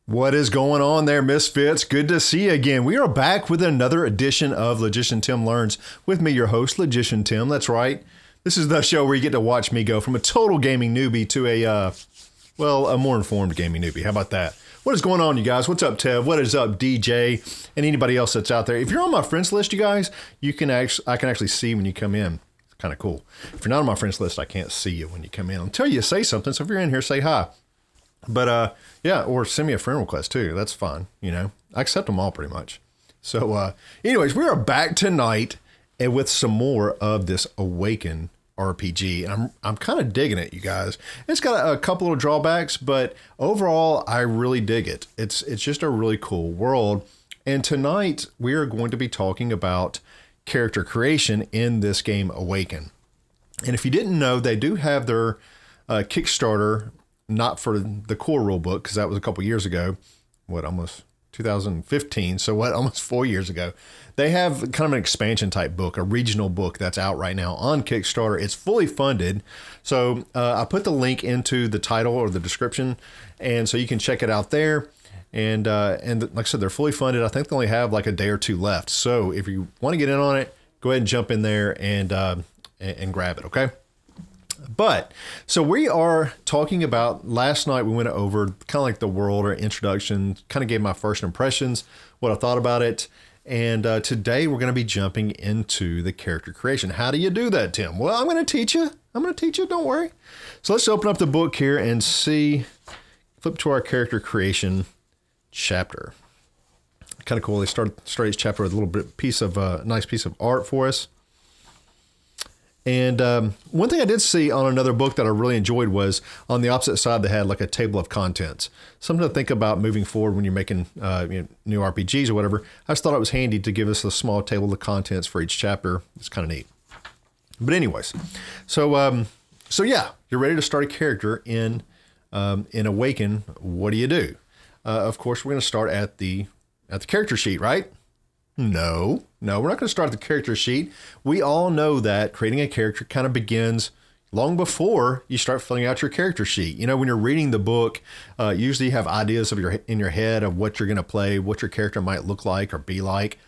What is going on there, Misfits? Good to see you again. We are back with another edition of Logician Tim Learns with me, your host, Logician Tim. That's right. This is the show where you get to watch me go from a total gaming newbie to a more informed gaming newbie. How about that? What is going on, you guys? What's up, Tev? What is up, DJ? And anybody else that's out there? If you're on my friends list, you guys, I can actually see when you come in. It's kind of cool. If you're not on my friends list, I can't see you when you come in. Until you say something. So if you're in here, say hi. But yeah, or send me a friend request too. That's fine. You know, I accept them all pretty much. So anyways, we are back tonight and with some more of this Awaken RPG. And I'm kind of digging it, you guys. It's got a couple of drawbacks, but overall, I really dig it. It's just a really cool world. And tonight we are going to be talking about character creation in this game Awaken. And if you didn't know, they do have their Kickstarter, not for the core rule book, because that was a couple years ago. What, almost 2015? So what, almost 4 years ago. They have kind of an expansion type book, a regional book that's out right now on Kickstarter. It's fully funded. So I put the link into the title or the description, and so you can check it out there. And like I said, they're fully funded. I think they only have like a day or two left. So if you want to get in on it, go ahead and jump in there and grab it. Okay. But so we are talking about, last night we went over kind of like the world or introduction, kind of gave my first impressions, what I thought about it. And today we're going to be jumping into the character creation. How do you do that, Tim? Well, I'm going to teach you. Don't worry. So let's open up the book here and see, flip to our character creation chapter. Kind of cool. They start each chapter with a little bit piece of nice piece of art for us. And one thing I did see on another book that I really enjoyed was on the opposite side, they had like a table of contents. Something to think about moving forward when you're making new RPGs or whatever. I just thought it was handy to give us a small table of contents for each chapter. It's kind of neat. But anyways, so yeah, you're ready to start a character in Awaken. What do you do? Of course, we're going to start at the character sheet, right? No, we're not going to start the character sheet. We all know that creating a character kind of begins long before you start filling out your character sheet. You know, when you're reading the book, usually you have ideas in your head of what you're going to play, what your character might look like or be like.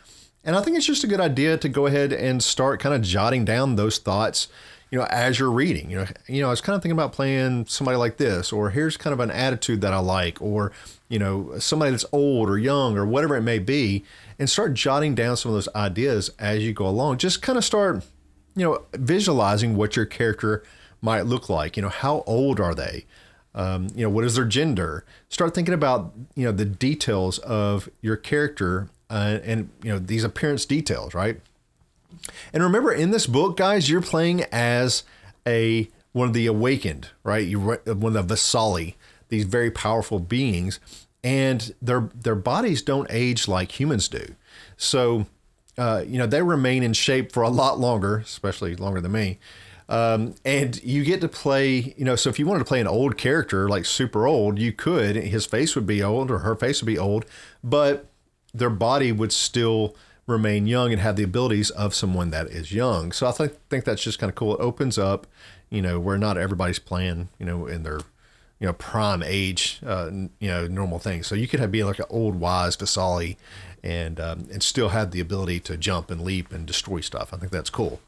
And I think it's just a good idea to go ahead and start kind of jotting down those thoughts, you know, as you're reading. You know, I was kind of thinking about playing somebody like this, or here's kind of an attitude that I like, or, you know, somebody that's old or young or whatever it may be, and start jotting down some of those ideas as you go along. Just kind of start, you know, visualizing what your character might look like. You know, how old are they? You know, what is their gender? Start thinking about, you know, the details of your character and, you know, these appearance details, right? And remember, in this book, guys, you're playing as one of the Awakened, right? You're one of the Vasali, these very powerful beings. And their bodies don't age like humans do. So, you know, they remain in shape for a lot longer, especially longer than me. And you get to play, you know, so if you wanted to play an old character, like super old, you could. His face would be old or her face would be old, but their body would still remain young and have the abilities of someone that is young. So I think that's just kind of cool. It opens up, you know, where not everybody's playing, you know, in their, you know, prime age, you know, normal things. So you could be like an old wise Vasali and still have the ability to jump and leap and destroy stuff. I think that's cool.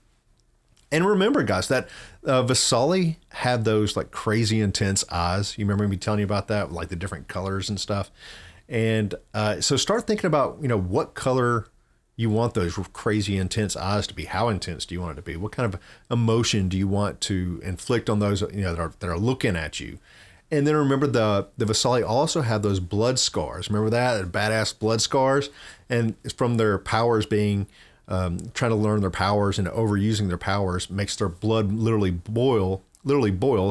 And remember, guys, that Vasali had those like crazy intense eyes. You remember me telling you about that, like the different colors and stuff. And so start thinking about, you know, what color you want those crazy intense eyes to be. How intense do you want it to be? What kind of emotion do you want to inflict on those, you know, that are looking at you? And then remember the Vasali also have those blood scars. Remember that? Badass blood scars. And it's from their powers being, trying to learn their powers and overusing their powers makes their blood literally boil.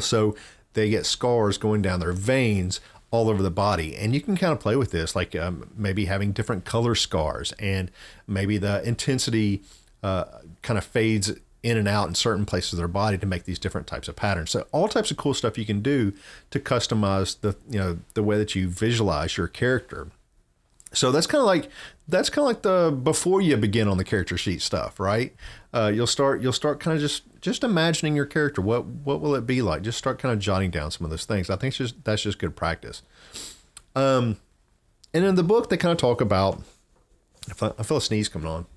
So they get scars going down their veins all over the body. And you can kind of play with this, like maybe having different color scars, and maybe the intensity kind of fades in and out in certain places of their body to make these different types of patterns. So all types of cool stuff you can do to customize the way that you visualize your character. So that's kind of like the before you begin on the character sheet stuff, right? You'll start kind of just imagining your character. What will it be like? Just start kind of jotting down some of those things. I think that's just good practice. And in the book, they kind of talk about, I feel a sneeze coming on.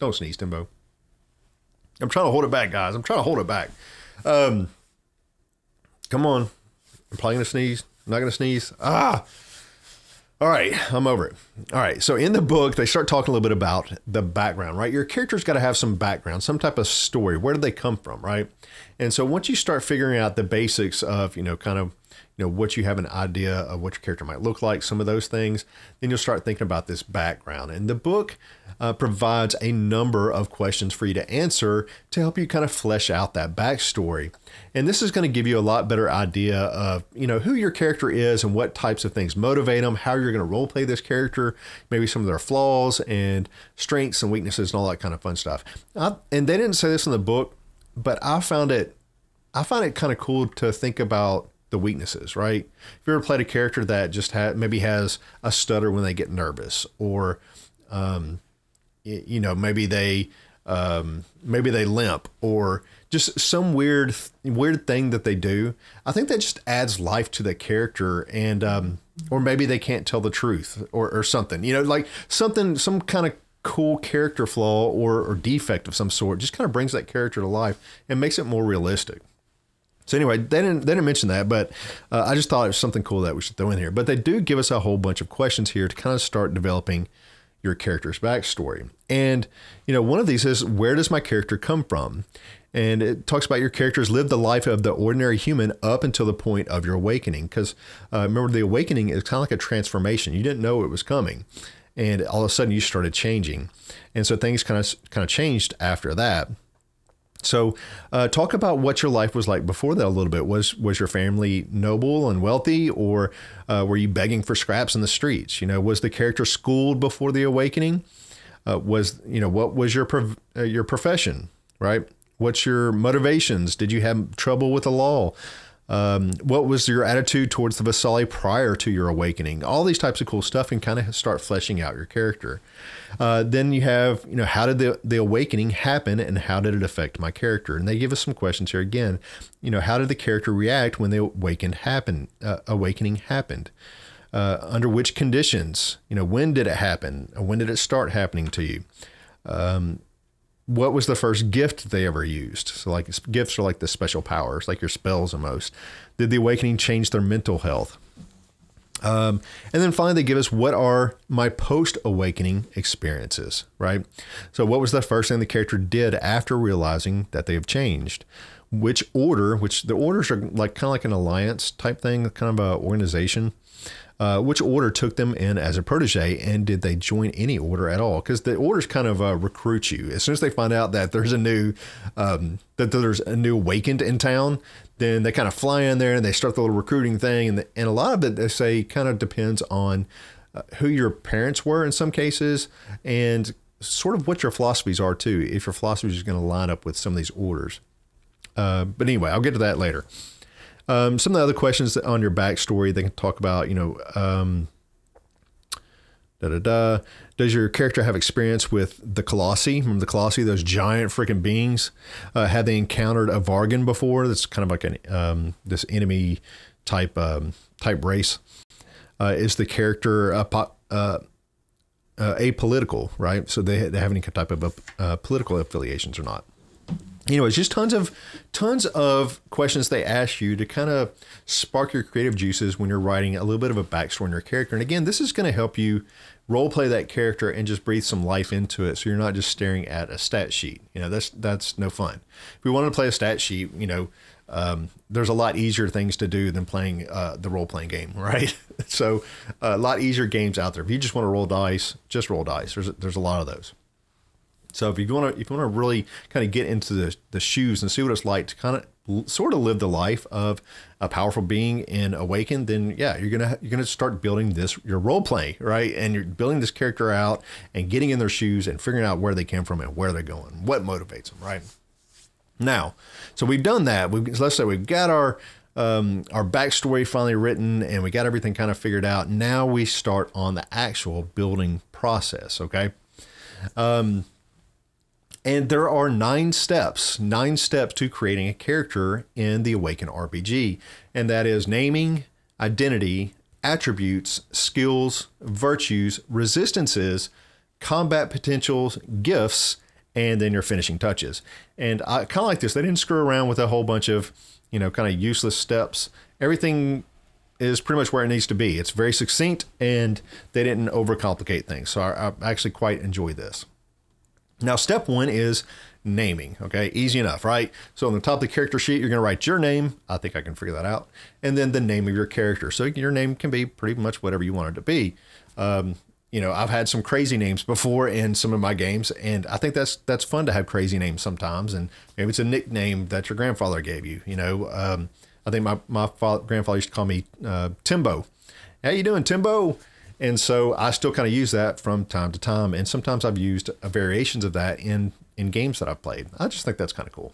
Don't sneeze, Timbo. I'm trying to hold it back, guys. I'm trying to hold it back. Come on. I'm probably going to sneeze. I'm not going to sneeze. All right, I'm over it. All right, so in the book, they start talking a little bit about the background, right? Your character's got to have some background, some type of story. Where did they come from, right? And so once you start figuring out the basics of, kind of, what you have an idea of what your character might look like, some of those things, then you'll start thinking about this background. And the book provides a number of questions for you to answer to help you kind of flesh out that backstory. And this is going to give you a lot better idea of, who your character is and what types of things motivate them, how you're going to role play this character, maybe some of their flaws and strengths and weaknesses and all that kind of fun stuff. And they didn't say this in the book, but I found it kind of cool to think about the weaknesses, right? If you ever played a character that just maybe has a stutter when they get nervous, or maybe they limp, or just some weird thing that they do. I think that just adds life to the character, and or maybe they can't tell the truth or something, like some kind of cool character flaw or defect of some sort, just kind of brings that character to life and makes it more realistic. So anyway, they didn't mention that, but I just thought it was something cool that we should throw in here. But they do give us a whole bunch of questions here to kind of start developing your character's backstory. And, one of these is, where does my character come from? And it talks about your characters live the life of the ordinary human up until the point of your awakening. Because remember, the awakening is kind of like a transformation. You didn't know it was coming, and all of a sudden you started changing. And so things kind of changed after that. So talk about what your life was like before that a little bit. Was your family noble and wealthy, or were you begging for scraps in the streets? Was the character schooled before the awakening? What was your profession, right? What's your motivations? Did you have trouble with the law? What was your attitude towards the Vasali prior to your awakening? All these types of cool stuff, and kind of start fleshing out your character. Then you have, how did the awakening happen, and how did it affect my character? And they give us some questions here again. How did the character react when the awakening happened? Under which conditions? When did it happen? When did it start happening to you? What was the first gift they ever used? So like gifts are like the special powers, like your spells almost. Did the awakening change their mental health? And then finally, they give us, what are my post-awakening experiences, right? So what was the first thing the character did after realizing that they have changed? Which the orders are like kind of like an alliance type thing, kind of an organization. Which order took them in as a protege, and did they join any order at all? Because the orders kind of recruit you. As soon as they find out that there's a new awakened in town, then they kind of fly in there and they start the little recruiting thing. And a lot of it, they say, kind of depends on who your parents were in some cases, and sort of what your philosophies are too, if your philosophy is going to line up with some of these orders. But anyway, I'll get to that later. Some of the other questions on your backstory, they can talk about, does your character have experience with the Colossi? Remember the Colossi, those giant freaking beings? Have they encountered a Vargan before? That's kind of like this enemy type race. Is the character apolitical, right? So they have any type of political affiliations or not? Anyways, just tons of questions they ask you to kind of spark your creative juices when you're writing a little bit of a backstory on your character. And again, this is going to help you role play that character and just breathe some life into it, so you're not just staring at a stat sheet. That's no fun. If we want to play a stat sheet, there's a lot easier things to do than playing the role-playing game, right? So a lot easier games out there. If you just want to roll dice, just roll dice. There's a lot of those. So if you want to really kind of get into the shoes and see what it's like to kind of sort of live the life of a powerful being in Awaken, then yeah, you're gonna start building your role play, right? And you're building this character out and getting in their shoes and figuring out where they came from and where they're going, what motivates them, right? Now, so we've done that. Let's say we've got our backstory finally written and we got everything kind of figured out. Now we start on the actual building process, okay? And there are 9 steps to creating a character in the Awaken RPG. And that is naming, identity, attributes, skills, virtues, resistances, combat potentials, gifts, and then your finishing touches. And I kind of like this. They didn't screw around with a whole bunch of, kind of useless steps. Everything is pretty much where it needs to be. It's very succinct, and they didn't overcomplicate things. So I actually quite enjoy this. Now, step 1 is naming. Okay, easy enough, right? So on the top of the character sheet, you're going to write your name. I think I can figure that out. And then the name of your character. So your name can be pretty much whatever you want it to be. I've had some crazy names before in some of my games, and I think that's fun to have crazy names sometimes. And maybe it's a nickname that your grandfather gave you. I think my grandfather used to call me Timbo. How you doing, Timbo? And so I still kind of use that from time to time. And sometimes I've used variations of that in games that I've played. I just think that's kind of cool.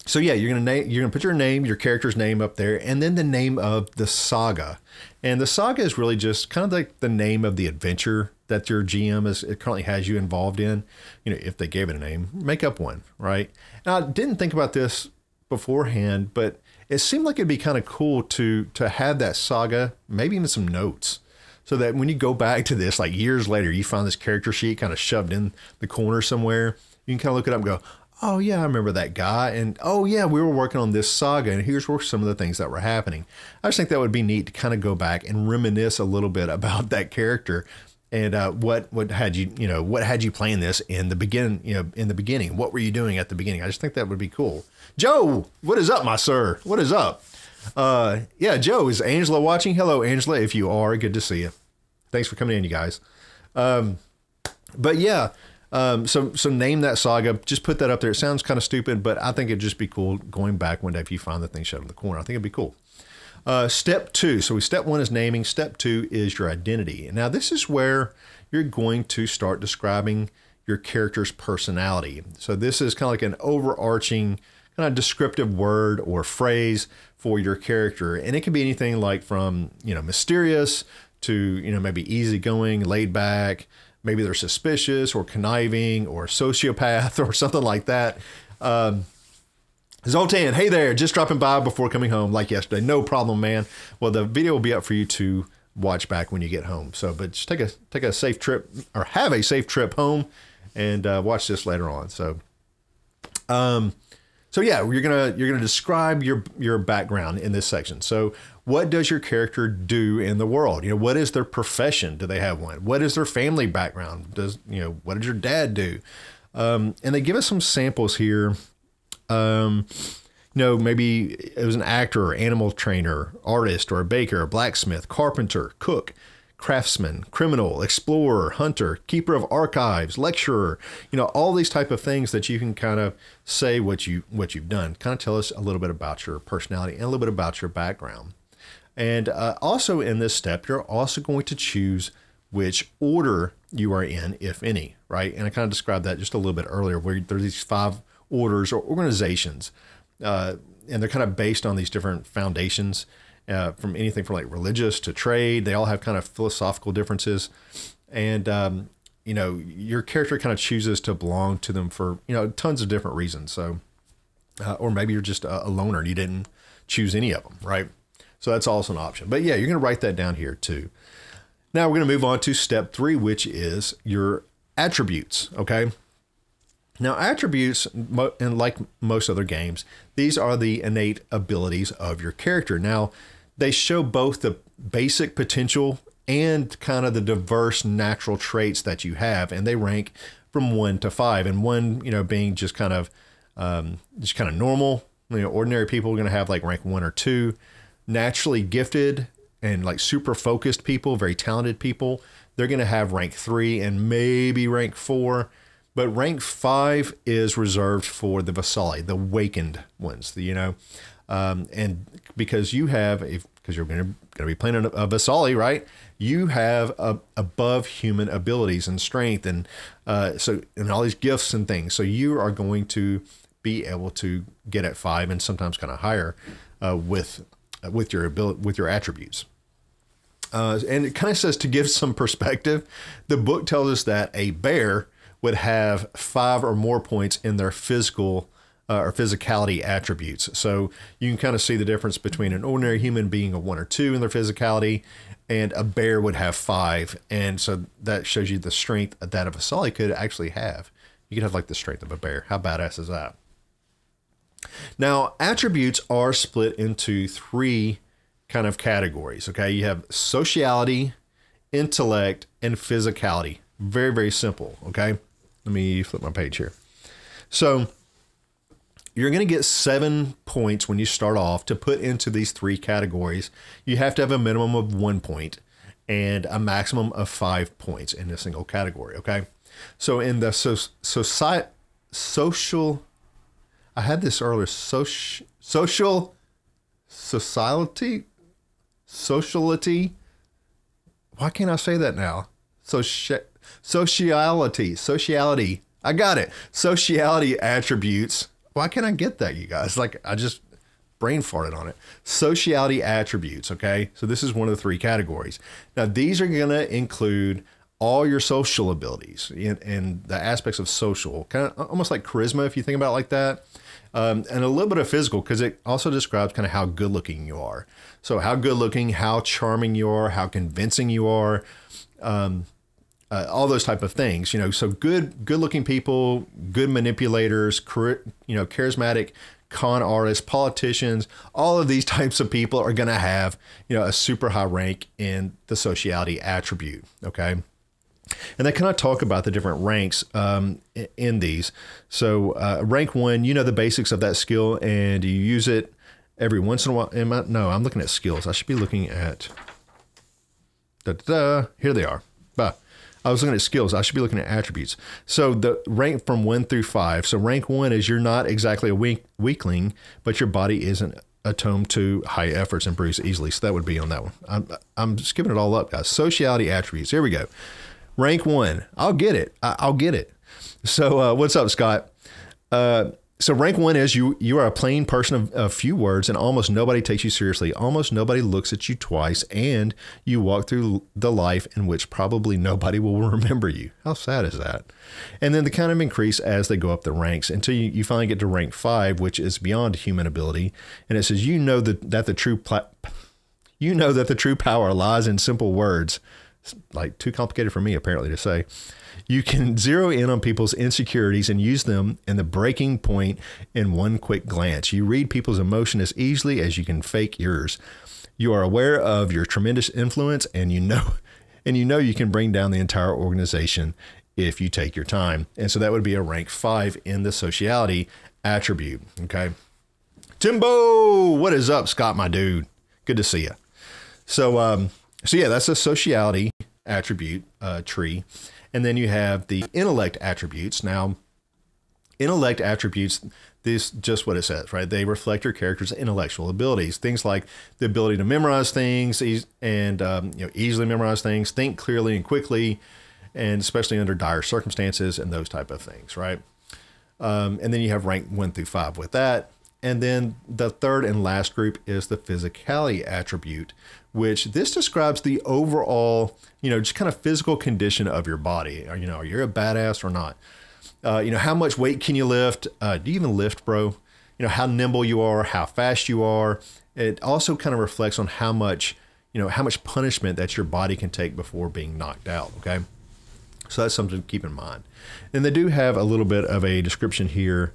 So yeah, you're gonna put your name, your character's name up there, and then the name of the saga. And the saga is really just kind of like the name of the adventure that your GM it currently has you involved in. If they gave it a name, make up one, right? Now, I didn't think about this beforehand, but it seemed like it'd be kind of cool to have that saga, maybe even some notes, so that when you go back to this, like years later, you find this character sheet kind of shoved in the corner somewhere. You can kind of look it up and go, oh yeah, I remember that guy. And oh yeah, we were working on this saga, and here's where some of the things that were happening. I just think that would be neat to kind of go back and reminisce a little bit about that character. And what had you playing this in the beginning? What were you doing at the beginning? I just think that would be cool. Joe, what is up, my sir? What is up? Yeah, Joe, is Angela watching? Hello, Angela. If you are, good to see you. Thanks for coming in, you guys. But yeah, so name that saga. Just put that up there. It sounds kind of stupid, but I think it'd just be cool going back one day if you find the thing shoved in the corner. I think it'd be cool. Step 2. So step 1 is naming. Step 2 is your identity. Now this is where you're going to start describing your character's personality. So this is kind of like an overarching kind of descriptive word or phrase for your character. And it can be anything like from, mysterious to, maybe easygoing, laid back. Maybe they're suspicious or conniving or sociopath or something like that. Zoltan, hey there, just dropping by before coming home like yesterday. No problem, man. Well, the video will be up for you to watch back when you get home. So, but just take a safe trip, or have a safe trip home, and watch this later on. So yeah, you're gonna describe your background in this section. So what does your character do in the world? What is their profession? Do they have one? What is their family background? What did your dad do? And they give us some samples here. Maybe it was an actor, or animal trainer, artist, or a baker, a blacksmith, carpenter, cook, craftsman, criminal, explorer, hunter, keeper of archives, lecturer, all these type of things that you can kind of say what you've done. Kind of tell us a little bit about your personality and a little bit about your background. And also in this step, you're also going to choose which order you are in, if any, right? And I kind of described that just a little bit earlier, where there's these 5 orders or organizations, and they're kind of based on these different foundations, from anything from like religious to trade. They all have kind of philosophical differences, and your character kind of chooses to belong to them for tons of different reasons. So, or maybe you're just a loner and you didn't choose any of them, right? So that's also an option. But yeah, you're going to write that down here too. Now we're going to move on to step 3, which is your attributes. Okay. Now, attributes, and like most other games, these are the innate abilities of your character. Now, they show both the basic potential and kind of the diverse natural traits that you have, and they rank from 1 to 5. And 1, being just kind of normal. Ordinary people are going to have like rank 1 or 2. Naturally gifted and like super focused people, very talented people, they're going to have rank 3 and maybe rank 4. But rank 5 is reserved for the Vasali, the awakened ones, and because because you're going to be playing a Vasali, right? You have above human abilities and strength, and all these gifts and things. So you are going to be able to get at 5 and sometimes kind of higher with your attributes. And it kind of says, to give some perspective, the book tells us that a bear would have 5 or more points in their physical or physicality attributes. So you can kind of see the difference between an ordinary human being a 1 or 2 in their physicality, and a bear would have 5. And so that shows you the strength that a Vasali could actually have. You could have like the strength of a bear. How badass is that? Now, attributes are split into 3 kind of categories. Okay. You have sociality, intellect, and physicality. Very, very simple. Okay. Let me flip my page here. So you're going to get 7 points when you start off to put into these 3 categories. You have to have a minimum of 1 point and a maximum of 5 points in a single category. Okay. So in the social, I had this earlier, sociality. Why can't I say that now? Sociality. I got it. Sociality attributes. Why can't I get that, you guys? Like, I just brain farted on it. Sociality attributes. Okay. So this is one of the 3 categories. Now, these are going to include all your social abilities and the aspects of social, kind of almost like charisma, if you think about it like that. And a little bit of physical, because it also describes kind of how good looking you are. So how good looking, how charming you are, how convincing you are, all those type of things, so good looking people, good manipulators, charismatic con artists, politicians, all of these types of people are going to have, a super high rank in the sociality attribute. Okay. And they kind of talk about the different ranks in these. So rank 1, the basics of that skill, and you use it every once in a while. No, I'm looking at skills. I should be looking at, here they are. I was looking at skills. I should be looking at attributes. So the rank from 1 through 5. So rank 1 is you're not exactly a weakling, but your body isn't attuned to high efforts and bruise easily. So that would be on that one. I'm skipping it all up, guys. Sociality attributes. Here we go. Rank 1. I'll get it. I'll get it. So what's up, Scott? So rank 1 is you are a plain person of few words, and almost nobody takes you seriously. Almost nobody looks at you twice, and you walk through the life in which probably nobody will remember you. How sad is that? And then they kind of increase as they go up the ranks until you finally get to rank 5, which is beyond human ability. And it says, that the true power lies in simple words. Like too complicated for me, apparently, to say. You can zero in on people's insecurities and use them in the breaking point in one quick glance. You read people's emotion as easily as you can fake yours. You are aware of your tremendous influence, and you know you can bring down the entire organization if you take your time. And so that would be a rank 5 in the sociality attribute. Okay. Timbo, what is up, Scott, my dude? Good to see you. So yeah, that's a sociality attribute tree. And then you have the intellect attributes. Now, intellect attributes, this just what it says, right? They reflect your character's intellectual abilities. Things like the ability to memorize things and easily memorize things, think clearly and quickly, and especially under dire circumstances and those type of things, right? And then you have rank 1 through 5 with that. And then the third and last group is the physicality attribute, which this describes the overall, just kind of physical condition of your body. Are you a badass or not? How much weight can you lift? Do you even lift, bro? How nimble you are, how fast you are. It also kind of reflects on how much punishment that your body can take before being knocked out. Okay. So that's something to keep in mind. And they do have a little bit of a description here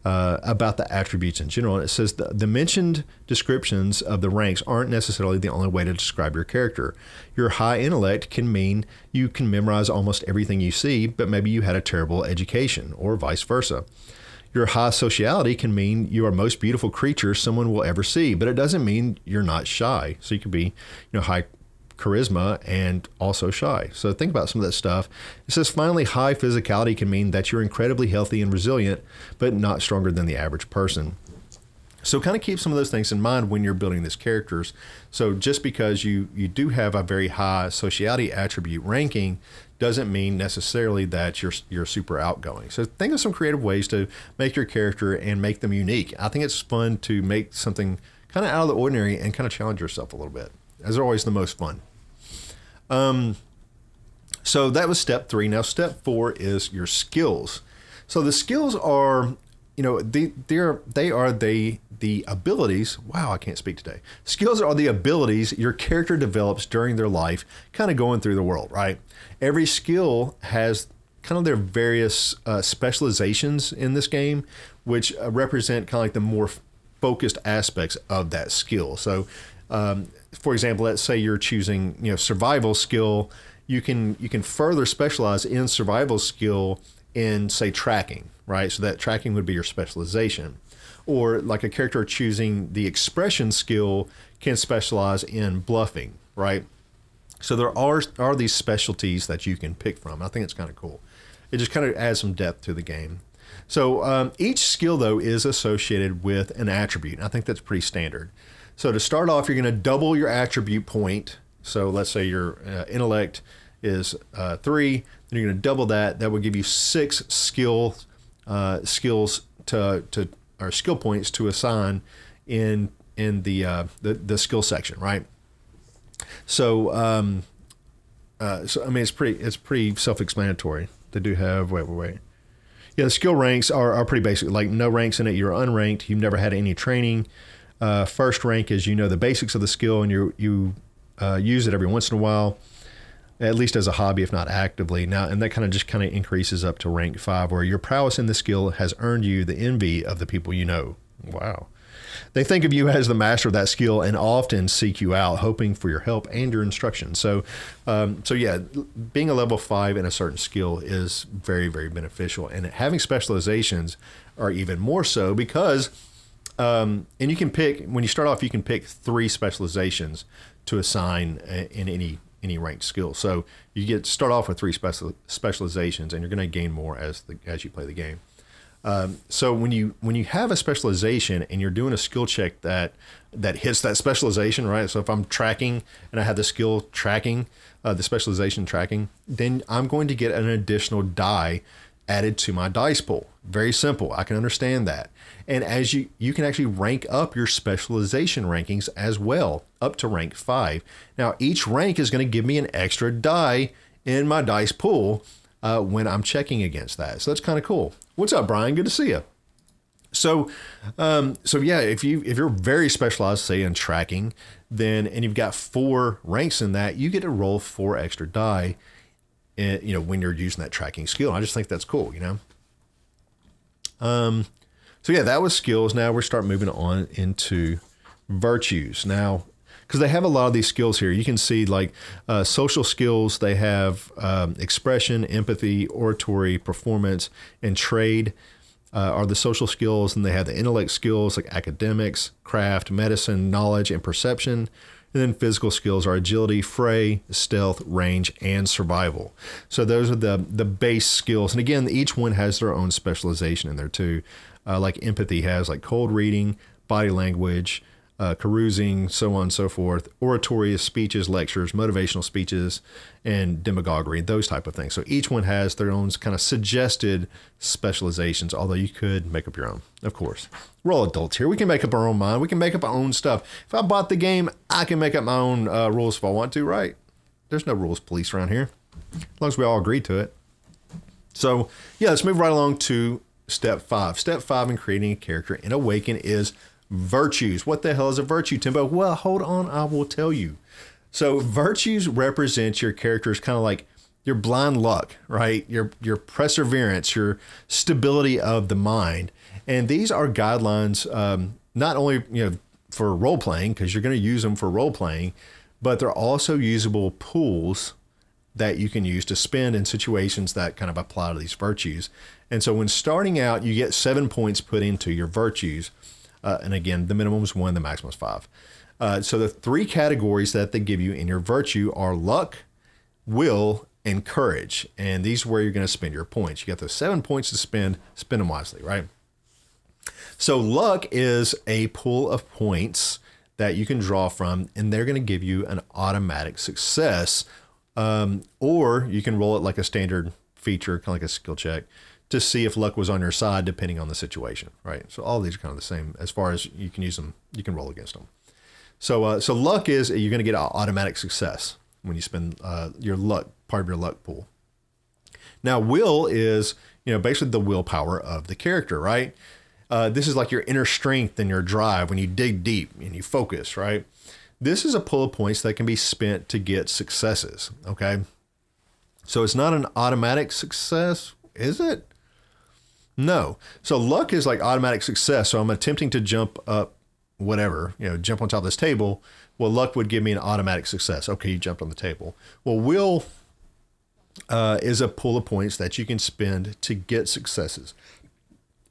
about the attributes in general. It says the mentioned descriptions of the ranks aren't necessarily the only way to describe your character. Your high intellect can mean you can memorize almost everything you see, but maybe you had a terrible education, or vice versa. Your high sociality can mean you are the most beautiful creature someone will ever see, but it doesn't mean you're not shy. So you could be, high charisma and also shy. So think about some of that stuff. It says, finally, high physicality can mean that you're incredibly healthy and resilient, but not stronger than the average person. So kind of keep some of those things in mind when you're building these characters. So just because you do have a very high sociality attribute ranking doesn't mean necessarily that you're super outgoing. So think of some creative ways to make your character and make them unique. I think it's fun to make something kind of out of the ordinary and kind of challenge yourself a little bit. As always, the most fun. So that was step 3. Now, step 4 is your skills. So the skills are they are the abilities. Wow, I can't speak today. Skills are the abilities your character develops during their life, kind of going through the world, right? Every skill has kind of their various specializations in this game, which represent kind of like the more focused aspects of that skill. So, for example, let's say you're choosing, survival skill. You can further specialize in survival skill in, say, tracking, right? So that tracking would be your specialization. Or like a character choosing the expression skill can specialize in bluffing, right? So there are these specialties that you can pick from. I think it's kind of cool. It just kind of adds some depth to the game. So each skill, though, is associated with an attribute. I think that's pretty standard. So to start off, you're going to double your attribute point. So let's say your intellect is 3, then you're going to double that. That will give you 6 skills or skill points to assign in the skill section, right? So I mean, it's pretty self-explanatory. They do have wait. Yeah, the skill ranks are pretty basic. Like no ranks in it. You're unranked. You've never had any training. First rank is the basics of the skill, and you use it every once in a while, at least as a hobby, if not actively. Now, and that kind of increases up to rank 5, where your prowess in the skill has earned you the envy of the people you know. Wow. They think of you as the master of that skill and often seek you out, hoping for your help and your instruction. So yeah, being a level 5 in a certain skill is very, very beneficial. And having specializations are even more so because, and you can pick, when you start off, you can pick 3 specializations to assign in any ranked skill. So you start off with 3 specializations, and you're going to gain more as you play the game. So when you have a specialization and you're doing a skill check that hits that specialization, right? So if I'm tracking and I have the skill tracking, the specialization tracking, then I'm going to get an additional die added to my dice pool. Very simple. I can understand that. And as you can actually rank up your specialization rankings as well, up to rank 5. Now, each rank is going to give me an extra die in my dice pool when I'm checking against that. So that's kind of cool. What's up, Brian? Good to see you. So yeah, if you're very specialized, say in tracking, and you've got 4 ranks in that, you get to roll 4 extra die, when you're using that tracking skill. I just think that's cool, So yeah, that was skills. Now we start moving on into virtues. Now, because they have a lot of these skills here, you can see like social skills. They have expression, empathy, oratory, performance, and trade are the social skills. And they have the intellect skills like academics, craft, medicine, knowledge, and perception. And then physical skills are agility, fray, stealth, range, and survival. So those are the base skills. And again, each one has their own specialization in there too. Like empathy has like cold reading, body language, carousing, so on and so forth. Oratory is speeches, lectures, motivational speeches, and demagoguery, those type of things. So each one has their own kind of suggested specializations, although you could make up your own, of course. We're all adults here. We can make up our own mind. We can make up our own stuff. If I bought the game, I can make up my own rules if I want to, right? There's no rules police around here, as long as we all agree to it. So yeah, let's move right along to step 5. Step 5 in creating a character in Awaken is virtues. What the hell is a virtue, Timbo? Well, hold on, I will tell you. So virtues represent your character's kind of like your blind luck, right? Your perseverance, your stability of the mind. And these are guidelines, not only for role playing, because you're going to use them for role playing, but they're also usable pools that you can use to spend in situations that kind of apply to these virtues. And so when starting out, you get 7 points put into your virtues. And again, the minimum is 1, the maximum is 5. So the 3 categories that they give you in your virtue are luck, will, and courage. And these are where you're going to spend your points. You got those 7 points to spend them wisely, right? So luck is a pool of points that you can draw from, and they're going to give you an automatic success. Or you can roll it like a standard feature, kind of like a skill check, to see if luck was on your side, depending on the situation, right? So all these are kind of the same as far as you can use them, you can roll against them. So luck is you're going to get an automatic success when you spend your luck, part of your luck pool. Now, will is, basically the willpower of the character, right? This is like your inner strength and your drive when you dig deep and you focus, right? This is a pool of points that can be spent to get successes, okay? So it's not an automatic success, is it? No. So luck is like automatic success. So I'm attempting to jump up, whatever, jump on top of this table. Well, luck would give me an automatic success. Okay, you jumped on the table. Well, will is a pool of points that you can spend to get successes.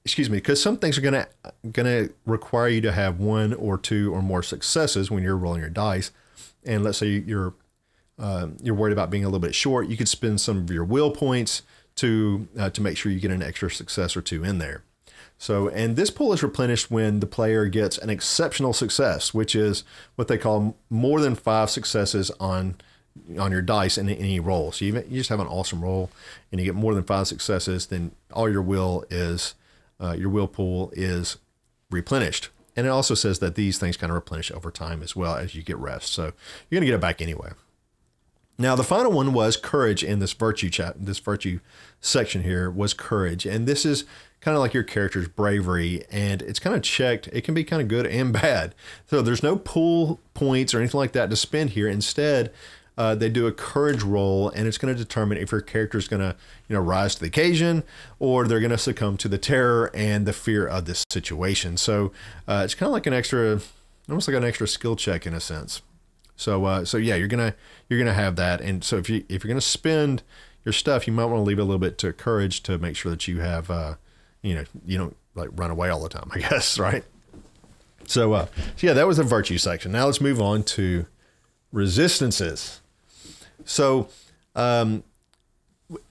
Excuse me, because some things are gonna require you to have one or two or more successes when you're rolling your dice. And let's say you're worried about being a little bit short, you could spend some of your will points to make sure you get an extra success or two in there. So, and this pool is replenished when the player gets an exceptional success, which is what they call more than 5 successes on your dice in any roll. So you just have an awesome roll and you get more than 5 successes, then all your will pool is replenished. And it also says that these things kind of replenish over time as well as you get rest. So you're going to get it back anyway. Now, the final one was courage in this virtue section here was courage. And this is kind of like your character's bravery, and it's kind of checked. It can be kind of good and bad. So there's no pool points or anything like that to spend here. Instead, they do a courage roll, and it's going to determine if your character is going to, rise to the occasion, or they're going to succumb to the terror and the fear of this situation. So it's kind of like almost like an extra skill check in a sense. So yeah, you're gonna have that, and so if you're gonna spend your stuff, you might want to leave it a little bit to courage to make sure that you have, you don't like run away all the time, I guess, right? So yeah, that was the virtue section. Now let's move on to resistances. So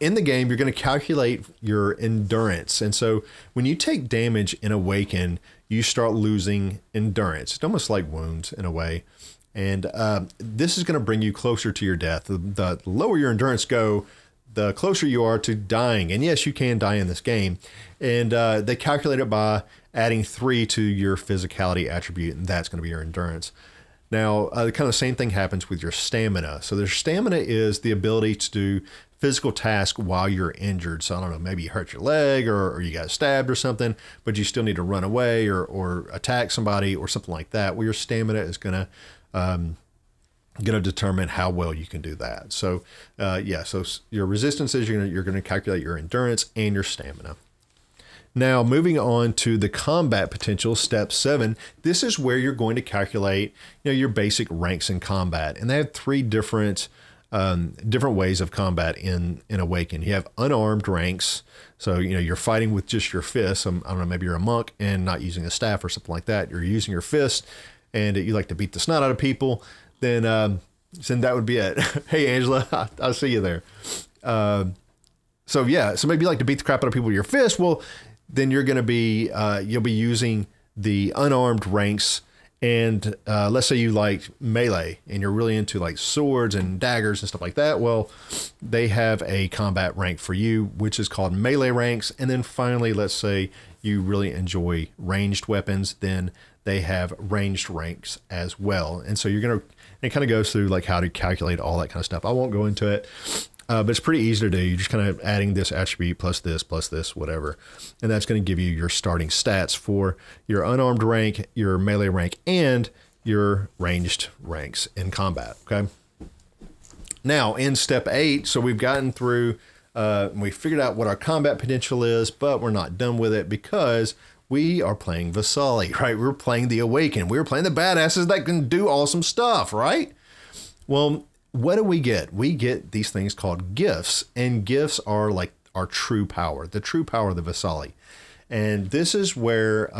in the game, you're going to calculate your endurance. And so when you take damage in Awaken, you start losing endurance. It's almost like wounds in a way. And this is going to bring you closer to your death. The lower your endurance go, the closer you are to dying. And yes, you can die in this game. And they calculate it by adding 3 to your physicality attribute, and that's going to be your endurance. Now, the kind of same thing happens with your stamina. So their stamina is the ability to do physical tasks while you're injured. So I don't know, maybe you hurt your leg or you got stabbed or something, but you still need to run away or attack somebody or something like that. Well, your stamina is going to determine how well you can do that. So yeah, so your resistances, you're going to calculate your endurance and your stamina. Now, moving on to the combat potential, step 7, this is where you're going to calculate, your basic ranks in combat. And they have 3 different ways of combat in Awaken. You have unarmed ranks. So, you're fighting with just your fists. I don't know, maybe you're a monk and not using a staff or something like that. You're using your fist and you like to beat the snot out of people. Then that would be it. Hey, Angela, I'll see you there. So yeah, so maybe you like to beat the crap out of people with your fist. Well, then you're going to be, you'll be using the unarmed ranks. And let's say you like melee and you're really into like swords and daggers and stuff like that. Well, they have a combat rank for you, which is called melee ranks. And then finally, let's say you really enjoy ranged weapons, then they have ranged ranks as well. And so it kind of goes through like how to calculate all that kind of stuff. I won't go into it. But it's pretty easy to do. You're just kind of adding this attribute plus this, whatever. And that's going to give you your starting stats for your unarmed rank, your melee rank, and your ranged ranks in combat, okay? Now, in step 8, so we've gotten through, we figured out what our combat potential is, but we're not done with it because we are playing Vasali, right? We're playing the Awaken. We're playing the badasses that can do awesome stuff, right? Well, what do we get? We get these things called gifts, and gifts are like our true power, the true power of the Vasali. And this is where,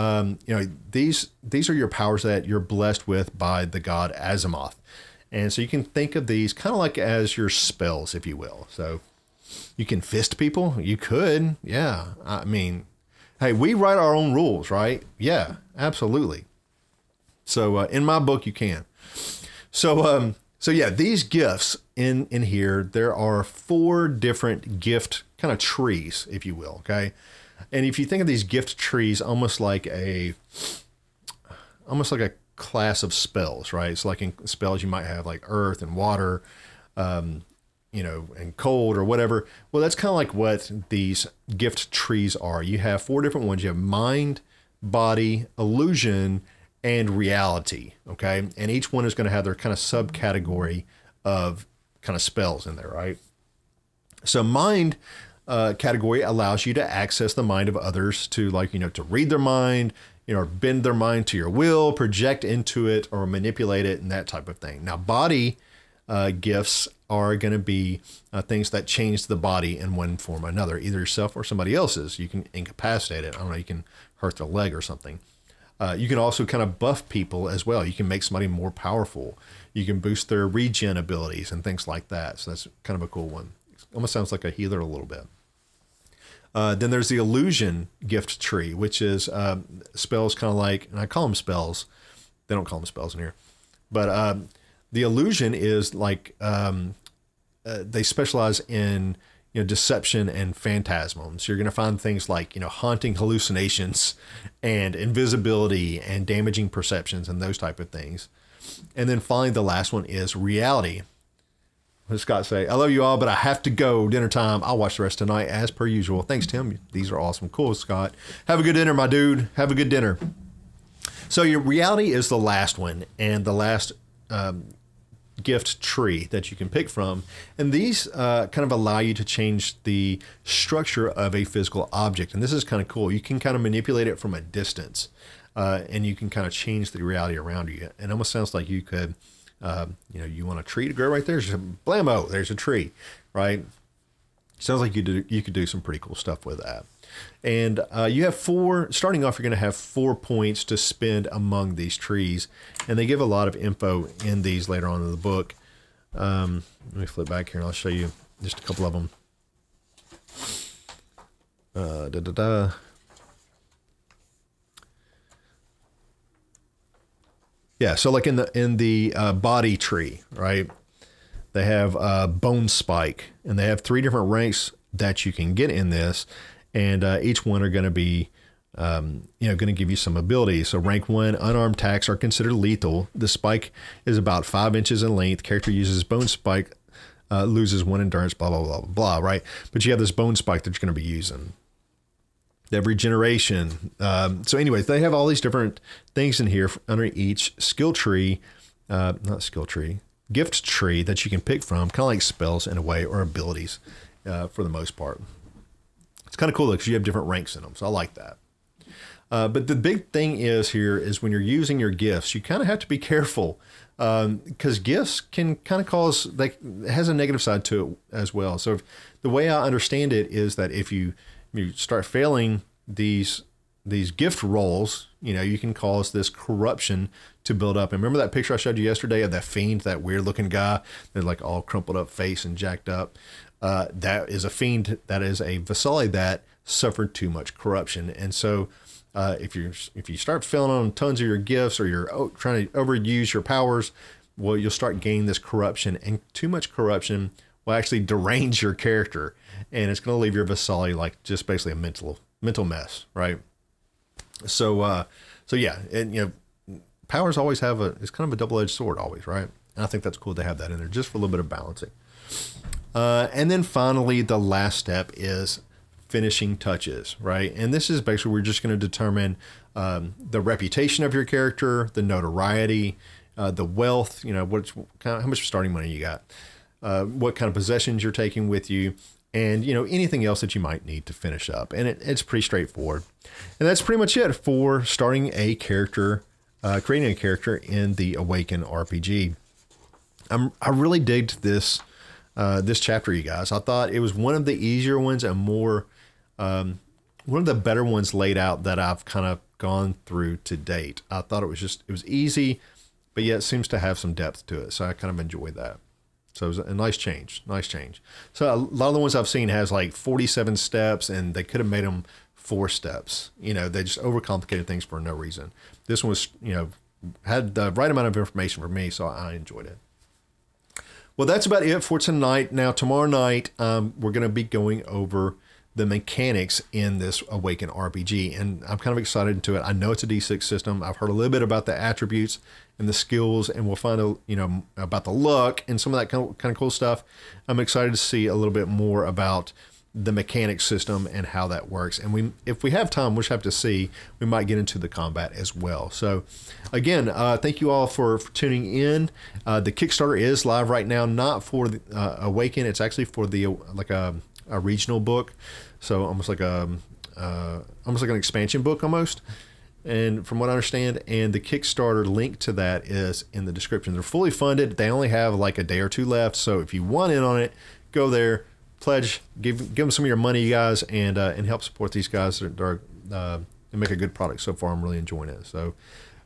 these are your powers that you're blessed with by the god Azimuth. And so you can think of these kind of like as your spells, if you will. So you can fist people. You could. Yeah. I mean, hey, we write our own rules, right? Yeah, absolutely. So in my book, you can. So yeah, these gifts in here, there are 4 different gift kind of trees, if you will, okay? And if you think of these gift trees almost like a class of spells, right? So like in spells you might have like earth and water, and cold or whatever. Well, that's kind of like what these gift trees are. You have 4 different ones. You have mind, body, illusion, and reality. Okay. And each one is going to have their kind of subcategory of kind of spells in there, right? So mind category allows you to access the mind of others to, like, to read their mind, or bend their mind to your will, project into it, or manipulate it, and that type of thing. Now, body gifts are going to be things that change the body in one form or another, either yourself or somebody else's. You can incapacitate it. I don't know, you can hurt their leg or something. You can also kind of buff people as well. You can make somebody more powerful. You can boost their regen abilities and things like that. So that's kind of a cool one. It almost sounds like a healer a little bit. Then there's the illusion gift tree, which is spells kind of like, and I call them spells. They don't call them spells in here. But the illusion is like they specialize in deception and phantasm. So you're going to find things like haunting hallucinations and invisibility and damaging perceptions and those type of things. And then finally, the last one is reality. What does Scott say? I love you all, but I have to go. Dinner time. I'll watch the rest tonight as per usual. Thanks, Tim. These are awesome. Cool, Scott. Have a good dinner, my dude. Have a good dinner. So your reality is the last one, and the last gift tree that you can pick from. And these kind of allow you to change the structure of a physical object. And this is kind of cool. You can kind of manipulate it from a distance, and you can kind of change the reality around you. It almost sounds like you could, you want a tree to grow right there. Blammo, there's a tree, right? Sounds like you could do some pretty cool stuff with that. And you have starting off, you're going to have 4 points to spend among these trees. And they give a lot of info in these later on in the book. Let me flip back here and I'll show you just a couple of them. Yeah, so like in the body tree, right? They have bone spike, and they have 3 different ranks that you can get in this. And each one are going to be, going to give you some abilities. So rank 1, unarmed attacks are considered lethal. The spike is about 5 inches in length. Character uses bone spike, loses 1 endurance, blah, blah, blah, blah, blah, right? But you have this bone spike that you're going to be using. They have regeneration. So anyways, they have all these different things in here under each skill tree, not skill tree, gift tree that you can pick from, kind of like spells in a way, or abilities for the most part. It's kind of cool because you have different ranks in them. So I like that. But the big thing is when you're using your gifts, you kind of have to be careful because gifts can kind of cause, it has a negative side to it as well. So the way I understand it is that if you start failing these gift rolls, you can cause this corruption to build up. And remember that picture I showed you yesterday of that fiend, that weird looking guy, that like all crumpled up face and jacked up. That is a fiend. That is a Vasali that suffered too much corruption. And so if you start filling on tons of your gifts, or you're trying to overuse your powers, well, you'll start gaining this corruption, and too much corruption will actually derange your character, and it's going to leave your Vasali like just basically a mental mess, right? So yeah, and powers always have it's kind of a double-edged sword always, right? And I think that's cool to have that in there just for a little bit of balancing. And then finally, the last step is finishing touches, right? And this is basically, we're just going to determine the reputation of your character, the notoriety, the wealth, how much starting money you got, what kind of possessions you're taking with you, and anything else that you might need to finish up. And it's pretty straightforward. And that's pretty much it for starting a character, creating a character in the Awaken RPG. I really digged this chapter, you guys. I thought it was one of the easier ones and one of the better ones laid out that I've kind of gone through to date. I thought it was easy, but yet it seems to have some depth to it. So I kind of enjoyed that. So it was a nice change. So a lot of the ones I've seen has like 47 steps, and they could have made them 4 steps. They just overcomplicated things for no reason. This one was, had the right amount of information for me, so I enjoyed it. Well, that's about it for tonight. Now, tomorrow night, we're going to be going over the mechanics in this Awaken RPG, and I'm kind of excited into it. I know it's a D6 system. I've heard a little bit about the attributes and the skills, and we'll find out, about the luck and some of that kind of cool stuff. I'm excited to see a little bit more about the mechanic system and how that works. And if we have time, we'll have to see, we might get into the combat as well. So again, thank you all for tuning in. The Kickstarter is live right now, not for the, Awaken. It's actually for the like a regional book. So almost like an expansion book almost. And from what I understand, and the Kickstarter link to that is in the description. They're fully funded. They only have like a day or two left. So if you want in on it, go there, pledge, give them some of your money, you guys, and help support these guys that are and make a good product. So far, I'm really enjoying it. So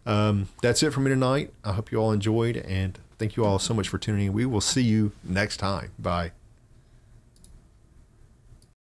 that's it for me tonight. I hope you all enjoyed, and thank you all so much for tuning in. We will see you next time. Bye.